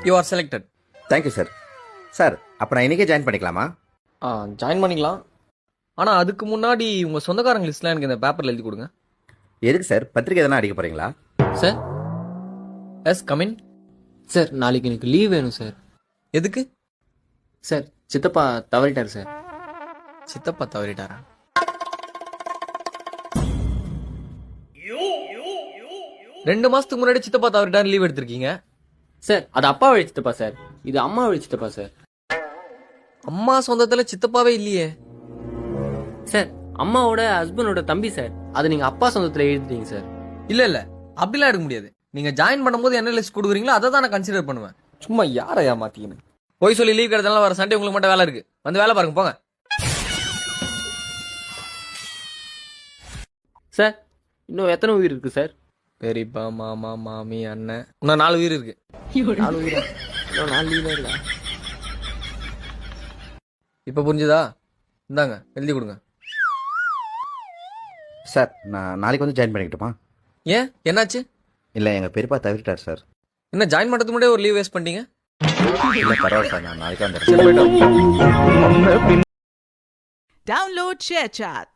You are selected. Thank you sir. Sir அப்போ நான் இன்றைக்கே ஜாயின் பண்ணிக்கலாமா? ஜாயின் பண்ணிக்கலாம். ஆனால் அதுக்கு முன்னாடி உங்கள் சொந்தக்காரங்க லிஸ்ட்லாம் எனக்கு இந்த பேப்பரில் எழுதி கொடுங்க. எதுக்கு சார்? பத்திரிக்கை எதனா அடிக்க போகிறீங்களா? Sir yes come in. சார் நாளைக்கு எனக்கு லீவ் வேணும் சார். எதுக்கு? சார் சித்தப்பா தவறிட்டார் சார். சித்தப்பா தவறிட்டாரா? ரெண்டு மாசத்துக்கு முன்னாடி சித்தப்பா தவறிட்டாரு லீவ் எடுத்திருக்கீங்க. சார் அது அப்பா வழி சித்தப்பா சார், இது அம்மா வழி சித்தப்பா சார். அம்மா சொந்தத்துல சித்தப்பாவே இல்லையே. சார் அம்மாவோட ஹஸ்பண்டோட தம்பி சார், அதை நீங்க அப்பா சொந்தத்துல எழுதிட்டீங்க சார். இல்ல இல்ல அப்படிலாம் எடுக்க முடியாது. நீங்க ஜாயின் பண்ணும்போது என்ன லிஸ்ட் கொடுக்குறீங்களோ அதை தான் நான் கன்சிடர் பண்ணுவேன். சும்மா யாரை ஏமாத்தீங்கன்னு போய் சொல்லி லீவ் கிடைச்சதால வர சண்டே உங்களுக்கு மட்டும் வேலை இருக்கு, வந்து வேலை பாருங்க போங்க. சார் இன்னும் எத்தனை உயிர் இருக்கு சார்? பெரியப்பா மாமா மாமி அண்ணன் இன்னும் 4 உயிர் இருக்கு. 4 உயிரா? இன்னும் 4 லீவ்ல இருக்கா? இப்ப புரிஞ்சுதா? இந்தாங்க எழுதி கொடுங்க. சார் நான் நாளைக்கு வந்து ஜாயின் பண்ணிக்கிட்டுமா? ஏன் என்னாச்சு? இல்லை எங்கள் பெரியப்பா தவறிட்டார் சார். என்ன ஜாயின் பண்ணுறதுக்கு முன்னாடியே ஒரு லீவ் வேஸ்ட் பண்ணிட்டீங்க? இல்லை பரவாயில்ல சார், நான் நாளைக்கு வந்துடுறேன். Download ShareChat.